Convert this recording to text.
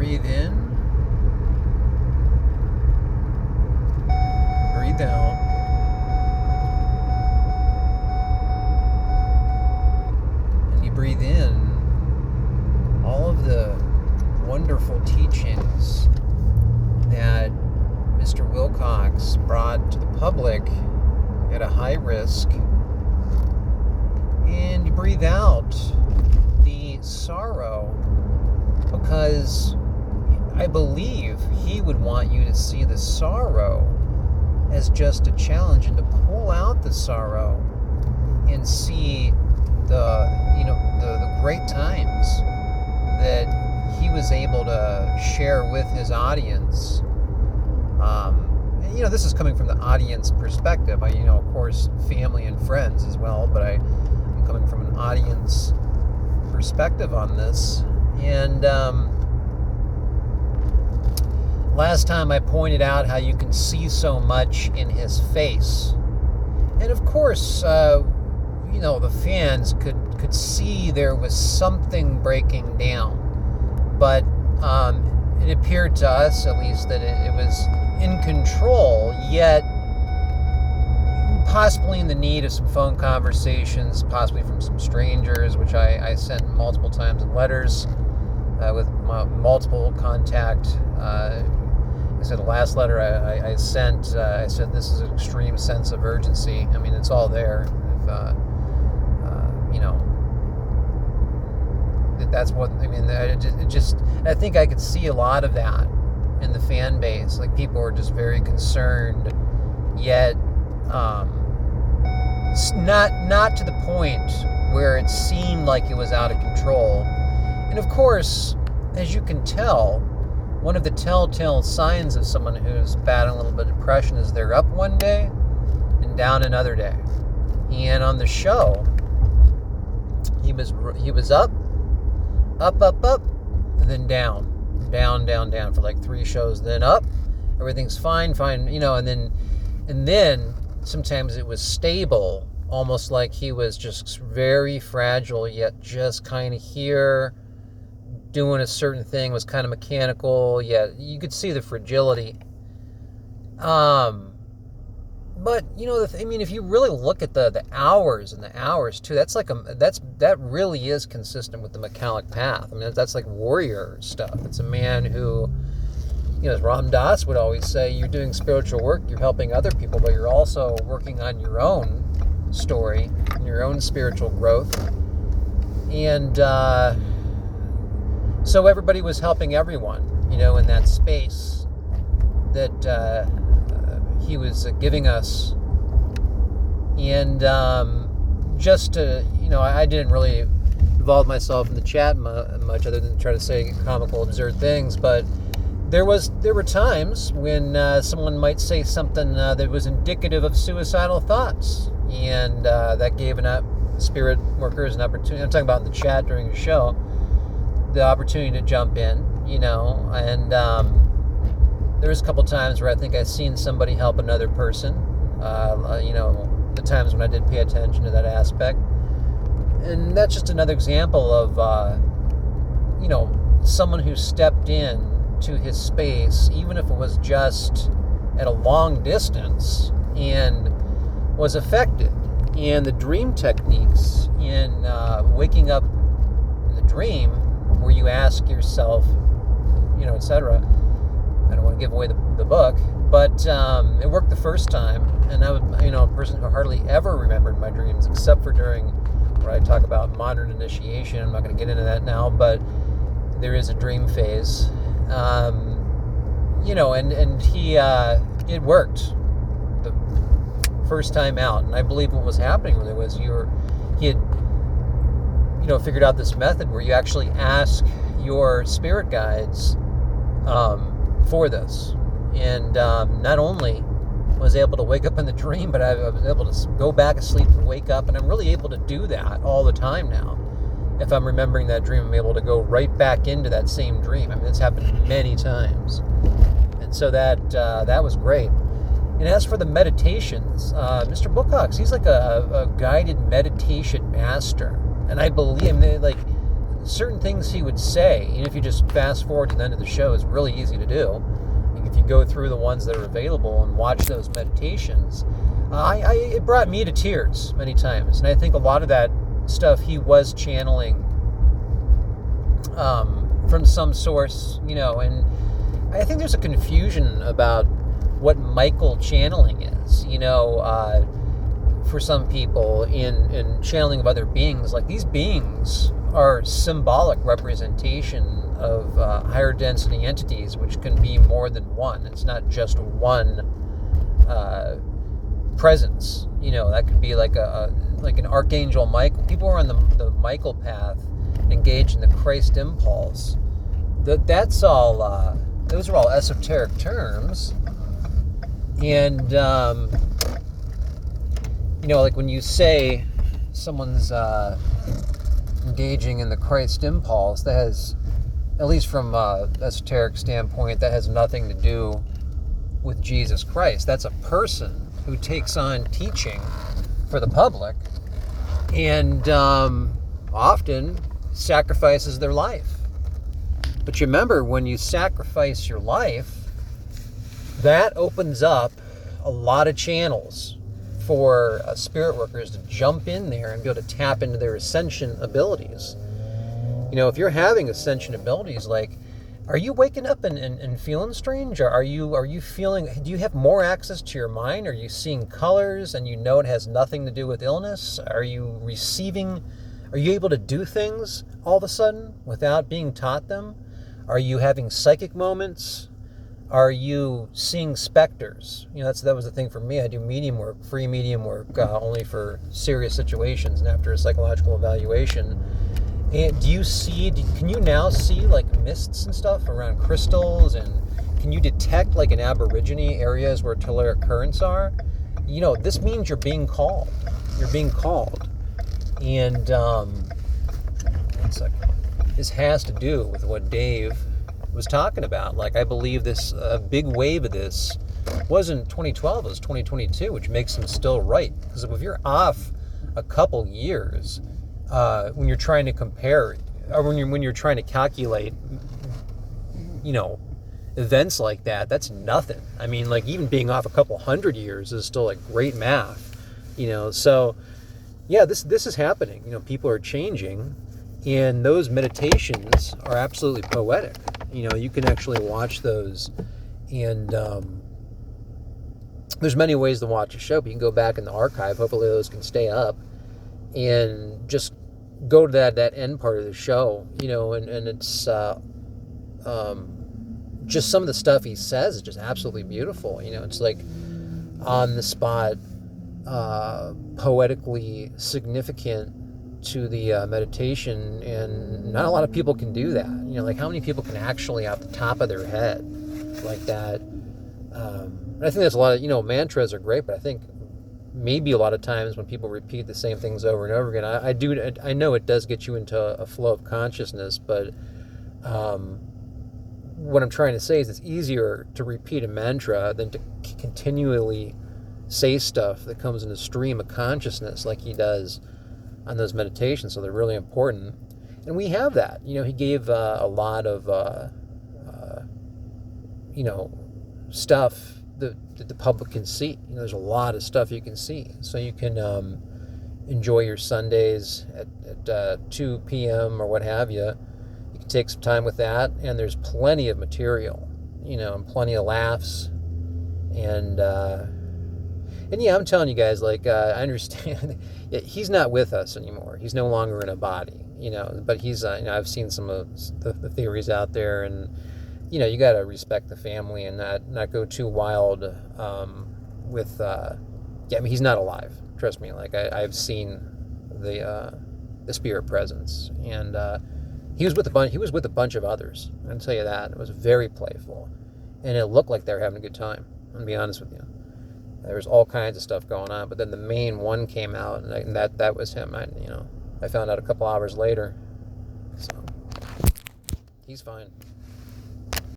breathe in, breathe out. And you breathe in all of the wonderful teachings that Mr. Wilcox brought to the public at a high risk. And you breathe out the sorrow, because I believe he would want you to see the sorrow as just a challenge, and to pull out the sorrow and see the great times that he was able to share with his audience. This is coming from the audience perspective. Of course, family and friends as well, but I'm coming from an audience perspective on this. And last time I pointed out how you can see so much in his face. And of course, the fans could see there was something breaking down. But it appeared to us, at least, that it was in control, yet possibly in the need of some phone conversations, possibly from some strangers, which I sent multiple times in letters with multiple contact. I said the last letter I sent, I said this is an extreme sense of urgency. I mean, it's all there. That's what I mean. I think I could see a lot of that in the fan base. Like, people were just very concerned, yet not to the point where it seemed like it was out of control. And of course, as you can tell, one of the telltale signs of someone who's battling a little bit of depression is they're up one day and down another day. And on the show, he was up, and then down for like 3 shows, then up, everything's fine, and then sometimes it was stable, almost like he was just very fragile, yet just kind of here, doing a certain thing, was kind of mechanical, yet you could see the fragility. But if you really look at the hours and the hours too, that really is consistent with the Macallic path. I mean, that's like warrior stuff. It's a man who, as Ram Dass would always say, you're doing spiritual work, you're helping other people, but you're also working on your own story and your own spiritual growth. And so everybody was helping everyone, in that space that he was giving us. And just to, I didn't really involve myself in the chat much, other than try to say comical, absurd things, but there were times when someone might say something that was indicative of suicidal thoughts, and that gave spirit workers an opportunity. I'm talking about in the chat during the show, the opportunity to jump in, and there was a couple times where I think I've seen somebody help another person, the times when I did pay attention to that aspect. And that's just another example of, someone who stepped in to his space, even if it was just at a long distance, and was affected. And the dream techniques in waking up in the dream, where you ask yourself, etc. I don't want to give away the book, but it worked the first time, and I was, a person who hardly ever remembered my dreams, except for during where I talk about modern initiation. I'm not going to get into that now, but there is a dream phase, and he, it worked the first time out, and I believe what was happening really was he had, figured out this method where you actually ask your spirit guides for this, and not only was able to wake up in the dream, but I was able to go back asleep and wake up, and I'm really able to do that all the time now. If I'm remembering that dream, I'm able to go right back into that same dream. I mean, it's happened many times, and so that was great. And as for the meditations, Mr. Wilcox, he's like a guided meditation master, and I believe, like, certain things he would say, and if you just fast forward to the end of the show, it's really easy to do. If you go through the ones that are available and watch those meditations, it brought me to tears many times. And I think a lot of that stuff he was channeling from some source, and I think there's a confusion about what Michael channeling is, for some people in channeling of other beings. Like, these beings are symbolic representation of higher density entities, which can be more than one. It's not just one presence. That could be like an Archangel Michael. People who are on the Michael path, engaged in the Christ impulse. That's all. Those are all esoteric terms, and like when you say someone's engaging in the Christ impulse, that has, at least from an esoteric standpoint, that has nothing to do with Jesus Christ. That's a person who takes on teaching for the public and often sacrifices their life. But you remember, when you sacrifice your life, that opens up a lot of channels for spirit workers to jump in there and be able to tap into their ascension abilities. If you're having ascension abilities, like, are you waking up and feeling strange? Or are you feeling, do you have more access to your mind? Are you seeing colors and it has nothing to do with illness? Are you able to do things all of a sudden without being taught them? Are you having psychic moments? Are you seeing specters? That was the thing for me. I do medium work, free medium work, only for serious situations and after a psychological evaluation. And can you now see like mists and stuff around crystals? And can you detect like in Aborigine areas where telluric currents are? This means you're being called. You're being called. And one second. This has to do with what Dave was talking about. Like, I believe this big wave of this wasn't 2012, it was 2022, which makes him still right. Because if you're off a couple years, when you're trying to compare, or when you're trying to calculate, events like that, that's nothing. I mean, like, even being off a couple hundred years is still like great math, So, yeah, this is happening. People are changing, and those meditations are absolutely poetic. You can actually watch those, and there's many ways to watch a show, but you can go back in the archive. Hopefully those can stay up, and just go to that end part of the show, and it's just some of the stuff he says is just absolutely beautiful. It's like on the spot, poetically significant to the meditation, and not a lot of people can do that. Like, how many people can actually, off the top of their head, like that? And I think there's a lot of, mantras are great, but I think maybe a lot of times when people repeat the same things over and over again, I know it does get you into a flow of consciousness, but what I'm trying to say is it's easier to repeat a mantra than to continually say stuff that comes in a stream of consciousness like he does on those meditations. So they're really important, and we have that. He gave a lot of stuff that the public can see. There's a lot of stuff you can see, so you can enjoy your Sundays at 2 p.m. or what have you. You can take some time with that, and there's plenty of material, and plenty of laughs, and yeah, I'm telling you guys, like, I understand he's not with us anymore. He's no longer in a body, but he's, I've seen some of the theories out there, and, you got to respect the family and not go too wild with, he's not alive. Trust me. Like, I've seen the spirit presence, and he was with a bunch of others. I can tell you that. It was very playful, and it looked like they were having a good time. I'm gonna be honest with you. There was all kinds of stuff going on, but then the main one came out, and that was him. I found out a couple hours later, so he's fine.